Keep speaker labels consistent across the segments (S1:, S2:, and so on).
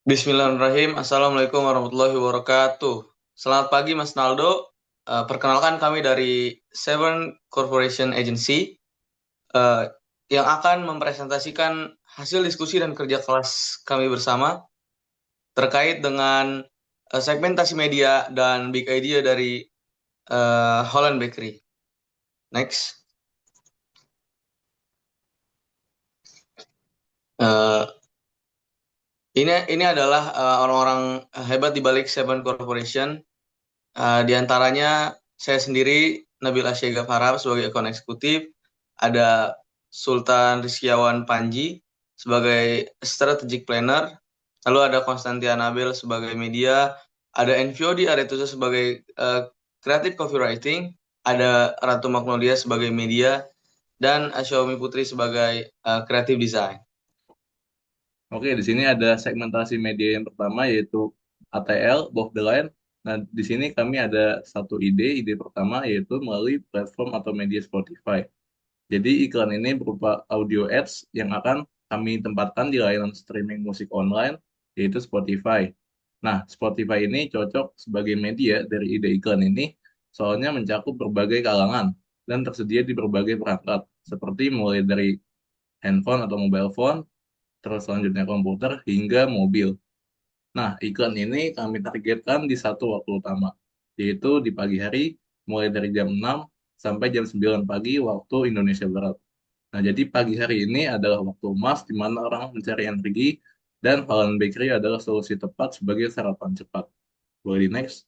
S1: Bismillahirrahmanirrahim. Assalamualaikum warahmatullahi wabarakatuh. Selamat pagi, Mas Naldo. Perkenalkan kami dari Seven Corporation Agency eh, yang akan mempresentasikan hasil diskusi dan kerja kelas kami bersama terkait dengan segmentasi media dan big idea dari Holland Bakery. Next. Eh, ini adalah orang-orang hebat di balik Seven Corporation. Di antaranya saya sendiri, Nabil Asyegaf Harab sebagai akun eksekutif, ada Sultan Rizkiawan Panji sebagai strategic planner, lalu ada Konstantian Nabil sebagai media, ada Enfiodi Aretusa sebagai creative copywriting, ada Ratu Magnolia sebagai media, dan Xiaomi Putri sebagai creative design.
S2: Oke, di sini ada segmentasi media yang pertama yaitu ATL, above the line. Nah, di sini kami ada satu ide pertama yaitu melalui platform atau media Spotify. Jadi iklan ini berupa audio ads yang akan kami tempatkan di layanan streaming musik online yaitu Spotify. Nah, Spotify ini cocok sebagai media dari ide iklan ini soalnya mencakup berbagai kalangan dan tersedia di berbagai perangkat seperti mulai dari handphone atau mobile phone, terus selanjutnya komputer hingga mobil. Nah, iklan ini kami targetkan di satu waktu utama, yaitu di pagi hari mulai dari jam 6 sampai jam 9 pagi waktu Indonesia Barat. Nah, jadi pagi hari ini adalah waktu emas di mana orang mencari energi dan Holland Bakery adalah solusi tepat sebagai sarapan cepat. Boleh di next?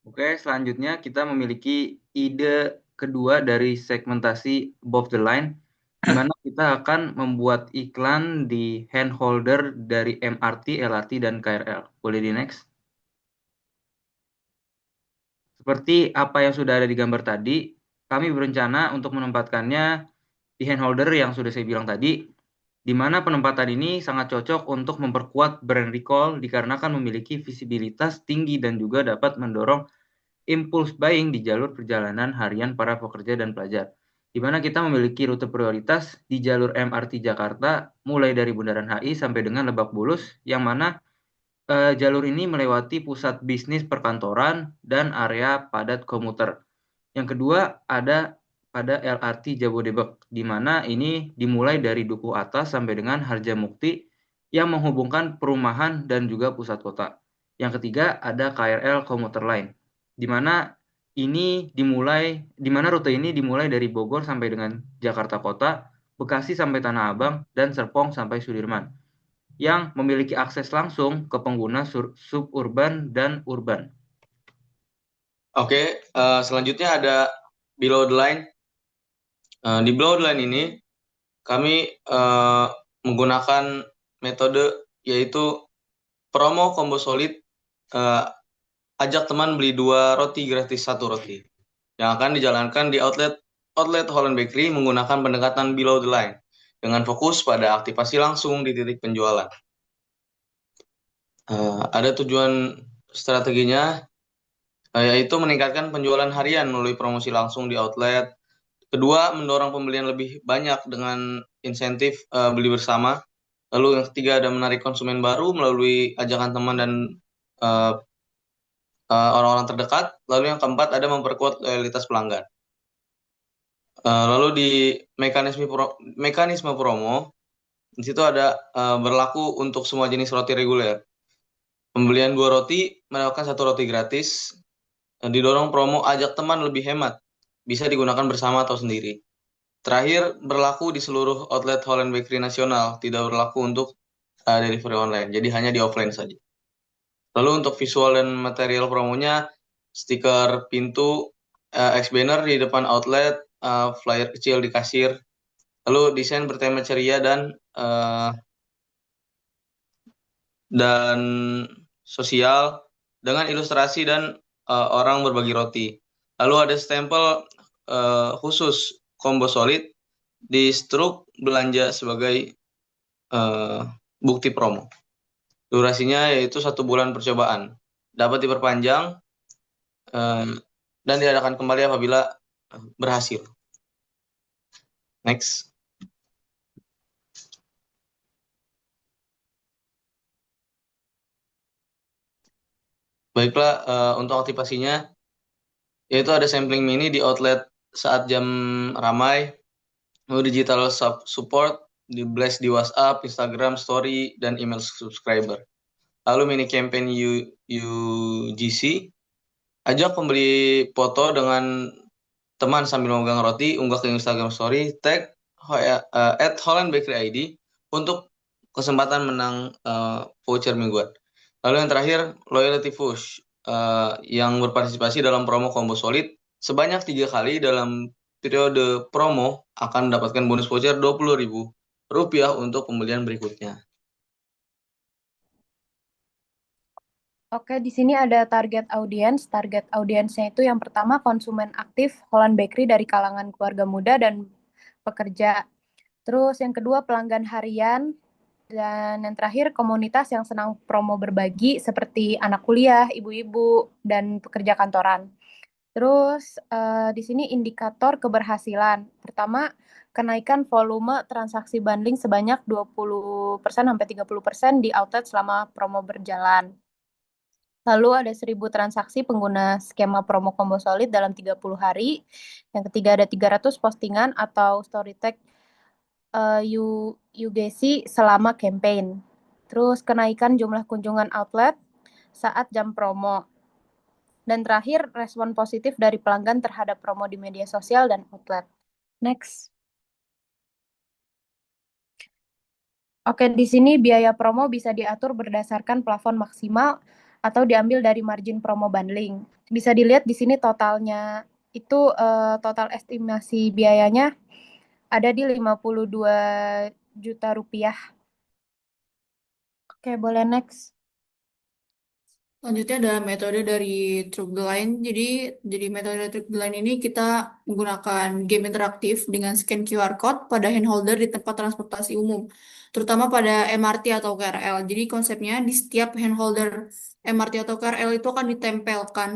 S3: Oke, selanjutnya kita memiliki ide kedua dari segmentasi above the line, di mana kita akan membuat iklan di handholder dari MRT, LRT, dan KRL. Boleh di next? Seperti apa yang sudah ada di gambar tadi, kami berencana untuk menempatkannya di handholder yang sudah saya bilang tadi, di mana penempatan ini sangat cocok untuk memperkuat brand recall dikarenakan memiliki visibilitas tinggi dan juga dapat mendorong impulse buying di jalur perjalanan harian para pekerja dan pelajar, di mana kita memiliki rute prioritas di jalur MRT Jakarta mulai dari Bundaran HI sampai dengan Lebak Bulus, yang mana jalur ini melewati pusat bisnis perkantoran dan area padat komuter. Yang kedua ada pada LRT Jabodebek, di mana ini dimulai dari Dukuh Atas sampai dengan Harjamukti yang menghubungkan perumahan dan juga pusat kota. Yang ketiga ada KRL Komuter Line, di mana rute ini dimulai dari Bogor sampai dengan Jakarta Kota, Bekasi sampai Tanah Abang, dan Serpong sampai Sudirman, yang memiliki akses langsung ke pengguna suburban dan urban.
S1: Oke, selanjutnya ada below the line. Di below the line ini kami menggunakan metode yaitu promo combo solid, eh, ajak teman beli 2 roti gratis 1 roti yang akan dijalankan di outlet outlet Holland Bakery menggunakan pendekatan below the line dengan fokus pada aktivasi langsung di titik penjualan. Ada tujuan strateginya, yaitu meningkatkan penjualan harian melalui promosi langsung di outlet. Kedua, mendorong pembelian lebih banyak dengan insentif beli bersama. Lalu yang ketiga ada menarik konsumen baru melalui ajakan teman dan eh, orang-orang terdekat. Lalu yang keempat ada memperkuat loyalitas pelanggan. Lalu di mekanisme promo, di situ ada berlaku untuk semua jenis roti reguler. Pembelian 2 roti mendapatkan 1 roti gratis. Didorong promo ajak teman lebih hemat. Bisa digunakan bersama atau sendiri. Terakhir, berlaku di seluruh outlet Holland Bakery nasional. Tidak berlaku untuk delivery online. Jadi hanya di offline saja. Lalu untuk visual dan material promonya, stiker pintu, X-banner di depan outlet, flyer kecil di kasir, lalu desain bertema ceria dan sosial dengan ilustrasi dan orang berbagi roti. Lalu ada stempel khusus combo solid di struk belanja sebagai uh, bukti promo. Durasinya yaitu 1 bulan percobaan. Dapat diperpanjang uh, dan diadakan kembali apabila berhasil. Next. Baiklah, untuk aktivasinya, yaitu ada sampling mini di outlet saat jam ramai, lalu digital support, di blast di WhatsApp, Instagram, Story, dan email subscriber. Lalu mini campaign UGC, ajak pembeli foto dengan teman sambil memegang roti, unggah ke Instagram Story, tag @hollandbakery ID untuk kesempatan menang voucher mingguan. Lalu yang terakhir, loyalty push, yang berpartisipasi dalam promo combo solid sebanyak 3 kali dalam periode promo akan mendapatkan bonus voucher Rp20.000 untuk pembelian berikutnya.
S4: Oke, di sini ada target audiens. Target audiensnya itu yang pertama konsumen aktif Holland Bakery dari kalangan keluarga muda dan pekerja. Terus yang kedua pelanggan harian. Dan yang terakhir komunitas yang senang promo berbagi seperti anak kuliah, ibu-ibu, dan pekerja kantoran. Terus di sini indikator keberhasilan. Pertama, kenaikan volume transaksi bundling sebanyak 20% sampai 30% di outlet selama promo berjalan. Lalu ada 1.000 transaksi pengguna skema promo combo solid dalam 30 hari. Yang ketiga ada 300 postingan atau story tag UGC selama campaign. Terus kenaikan jumlah kunjungan outlet saat jam promo. Dan terakhir respon positif dari pelanggan terhadap promo di media sosial dan outlet. Next. Oke, di sini biaya promo bisa diatur berdasarkan plafon maksimal atau diambil dari margin promo bundling. Bisa dilihat di sini totalnya itu total estimasi biayanya ada di 52 juta rupiah. Oke, boleh next.
S5: Selanjutnya ada metode dari Truk the Line. Jadi metode Truk the Line ini kita menggunakan game interaktif dengan scan QR code pada handholder di tempat transportasi umum, terutama pada MRT atau KRL. Jadi konsepnya di setiap handholder MRT atau KRL itu akan ditempelkan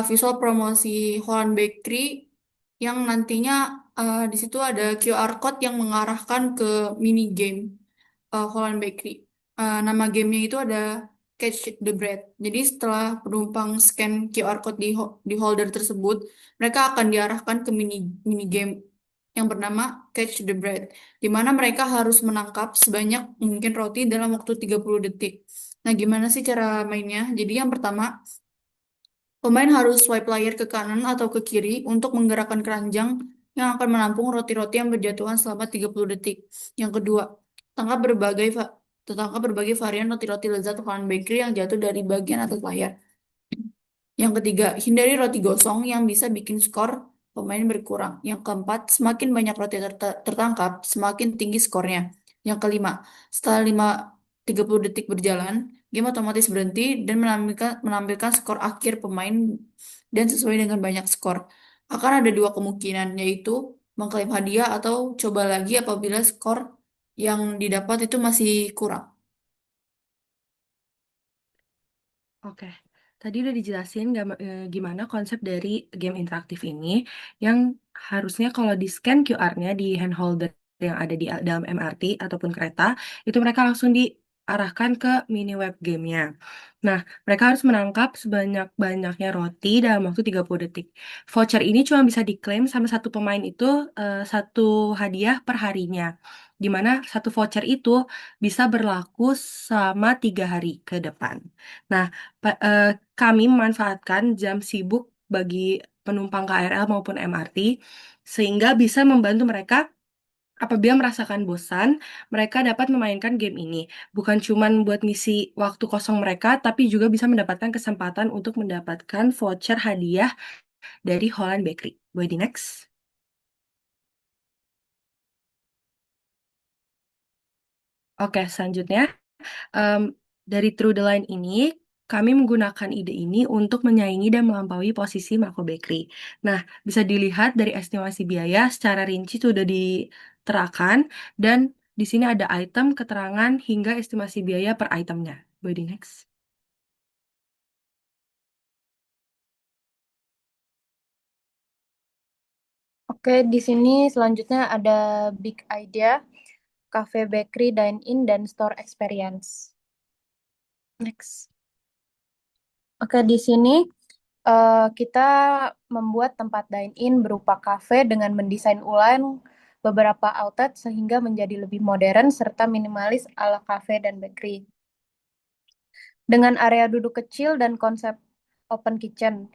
S5: visual promosi Holland Bakery yang nantinya di situ ada QR code yang mengarahkan ke mini game Holland Bakery. Nama gamenya itu ada Catch the Bread. Jadi setelah penumpang scan QR code di holder tersebut, mereka akan diarahkan ke mini game yang bernama Catch the Bread, di mana mereka harus menangkap sebanyak mungkin roti dalam waktu 30 detik. Nah, gimana sih cara mainnya? Jadi yang pertama, pemain harus swipe layar ke kanan atau ke kiri untuk menggerakkan keranjang yang akan menampung roti-roti yang berjatuhan selama 30 detik. Yang kedua, tangkap berbagai varian roti-roti lezat Holland Bakery yang jatuh dari bagian atas layar. Yang ketiga, hindari roti gosong yang bisa bikin skor pemain berkurang. Yang keempat, semakin banyak roti tertangkap, semakin tinggi skornya. Yang kelima, setelah 30 detik berjalan, game otomatis berhenti dan menampilkan skor akhir pemain dan sesuai dengan banyak skor. Akan ada dua kemungkinan, yaitu mengklaim hadiah atau coba lagi apabila skor yang didapat itu masih kurang.
S6: Oke, tadi udah dijelasin gimana konsep dari game interaktif ini yang harusnya kalau di scan QR-nya di handholder yang ada di dalam MRT ataupun kereta, itu mereka langsung diarahkan ke mini web gamenya. Nah, mereka harus menangkap sebanyak-banyaknya roti dalam waktu 30 detik. Voucher ini cuma bisa diklaim sama satu pemain itu satu hadiah per harinya, di mana satu voucher itu bisa berlaku selama 3 hari ke depan. Nah, kami memanfaatkan jam sibuk bagi penumpang KRL maupun MRT sehingga bisa membantu mereka apabila merasakan bosan, mereka dapat memainkan game ini. Bukan cuma buat ngisi waktu kosong mereka, tapi juga bisa mendapatkan kesempatan untuk mendapatkan voucher hadiah dari Holland Bakery. Boleh di next? Oke, selanjutnya. Dari True the Line ini, kami menggunakan ide ini untuk menyaingi dan melampaui posisi Mako Bakery. Nah, bisa dilihat dari estimasi biaya secara rinci sudah diterapkan, dan di sini ada item, keterangan, hingga estimasi biaya per itemnya. Boleh di next.
S4: Oke, di sini selanjutnya ada Big Idea, Cafe Bakery Dine-in dan Store Experience. Next. Oke, di sini kita membuat tempat dine-in berupa kafe dengan mendesain ulang beberapa outlet sehingga menjadi lebih modern serta minimalis ala kafe dan bakery. Dengan area duduk kecil dan konsep open kitchen,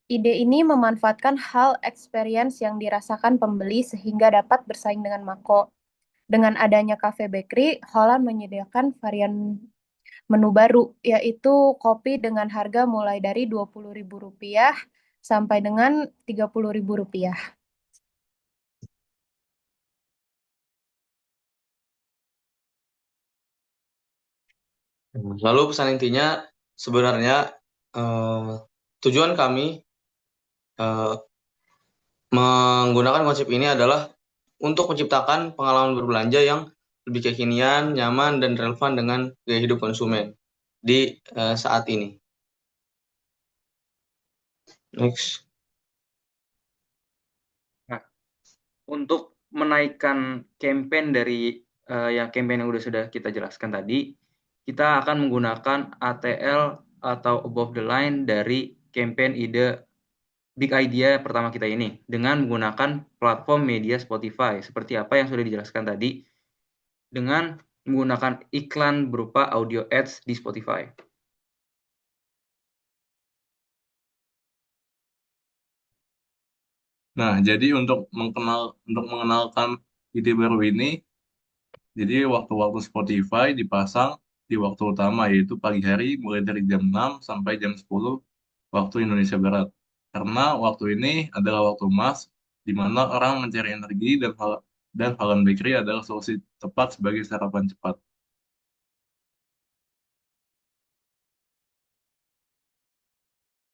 S4: ide ini memanfaatkan hal experience yang dirasakan pembeli sehingga dapat bersaing dengan Mako. Dengan adanya cafe bakery, Holland menyediakan varian menu baru, yaitu kopi dengan harga mulai dari Rp20.000 sampai dengan Rp30.000.
S1: Lalu pesan intinya sebenarnya tujuan kami menggunakan konsep ini adalah untuk menciptakan pengalaman berbelanja yang lebih kekinian, nyaman, dan relevan dengan gaya hidup konsumen di saat ini. Next.
S3: Nah, untuk menaikkan campaign dari campaign yang sudah kita jelaskan tadi, kita akan menggunakan ATL atau above the line dari campaign ide Big Idea pertama kita ini dengan menggunakan platform media Spotify seperti apa yang sudah dijelaskan tadi dengan menggunakan iklan berupa audio ads di Spotify.
S2: Nah, jadi untuk mengenalkan ide baru ini, jadi waktu-waktu Spotify dipasang di waktu utama, yaitu pagi hari mulai dari jam 6 sampai jam 10 waktu Indonesia Barat. Karena waktu ini adalah waktu emas, di mana orang mencari energi dan Holland Bakery adalah solusi tepat sebagai sarapan cepat.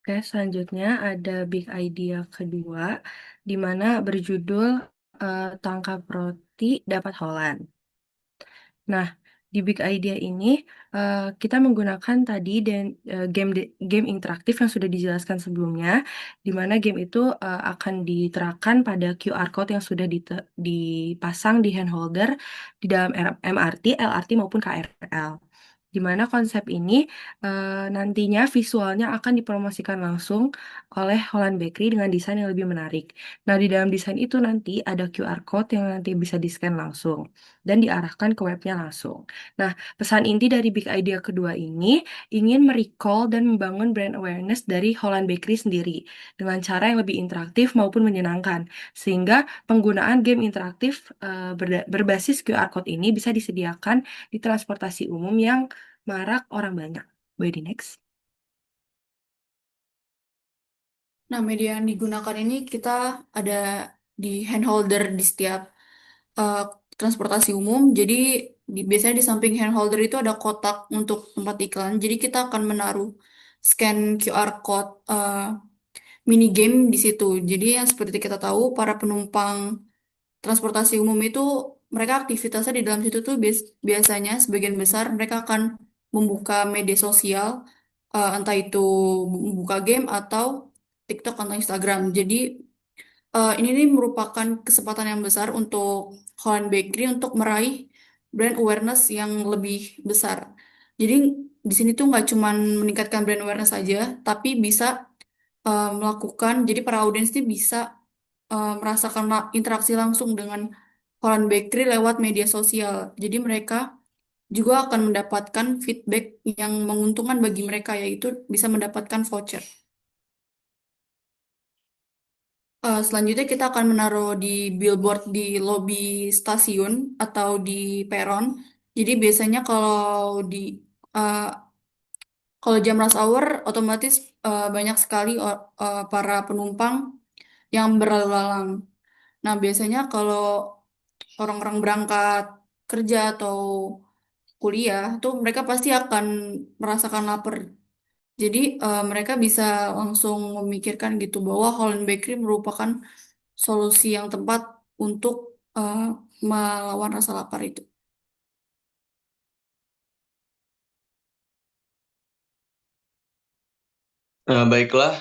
S6: Oke, selanjutnya ada big idea kedua, di mana berjudul Tangkap Roti Dapat Holland. Nah, di big idea ini kita menggunakan tadi dan game interaktif yang sudah dijelaskan sebelumnya, di mana game itu akan diterapkan pada QR code yang sudah dipasang di handholder di dalam MRT, LRT maupun KRL. Di mana konsep ini nantinya visualnya akan dipromosikan langsung oleh Holland Bakery dengan desain yang lebih menarik. Nah, di dalam desain itu nanti ada QR code yang nanti bisa di-scan langsung dan diarahkan ke webnya langsung. Nah, pesan inti dari Big Idea kedua ini ingin merecall dan membangun brand awareness dari Holland Bakery sendiri dengan cara yang lebih interaktif maupun menyenangkan, sehingga penggunaan game interaktif berbasis QR code ini bisa disediakan di transportasi umum yang marak orang banyak. By the next.
S5: Nah, media yang digunakan ini kita ada di handholder di setiap uh, transportasi umum. Jadi biasanya di samping handholder itu ada kotak untuk tempat iklan. Jadi kita akan menaruh scan QR code mini game di situ. Jadi yang seperti kita tahu para penumpang transportasi umum itu mereka aktivitasnya di dalam situ tuh biasanya sebagian besar mereka akan membuka media sosial, entah itu membuka game atau TikTok atau Instagram. Jadi ini nih merupakan kesempatan yang besar untuk Holland Bakery untuk meraih brand awareness yang lebih besar. Jadi di sini tuh nggak cuman meningkatkan brand awareness saja, tapi bisa melakukan, jadi para audiens ini bisa merasakan interaksi langsung dengan Holland Bakery lewat media sosial. Jadi mereka juga akan mendapatkan feedback yang menguntungkan bagi mereka, yaitu bisa mendapatkan voucher. Selanjutnya kita akan menaruh di billboard di lobi stasiun atau di peron. Jadi biasanya uh, kalau jam rush hour otomatis banyak sekali para penumpang yang berlalu lalang. Nah, biasanya kalau orang-orang berangkat kerja atau kuliah, tuh mereka pasti akan merasakan lapar. Jadi mereka bisa langsung memikirkan gitu bahwa Holland Bakery merupakan solusi yang tepat untuk eh, melawan rasa lapar itu.
S1: Baiklah,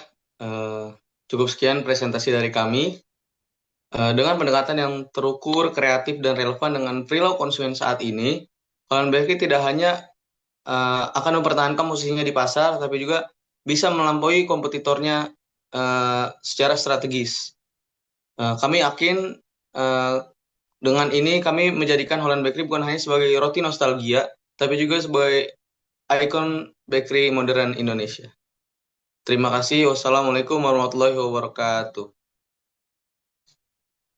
S1: cukup sekian presentasi dari kami. Dengan pendekatan yang terukur, kreatif, dan relevan dengan perilaku konsumen saat ini, Holland Bakery tidak hanya akan mempertahankan posisinya di pasar, tapi juga bisa melampaui kompetitornya secara strategis. Kami yakin dengan ini kami menjadikan Holland Bakery bukan hanya sebagai roti nostalgia, tapi juga sebagai ikon bakery modern Indonesia. Terima kasih. Wassalamualaikum warahmatullahi wabarakatuh.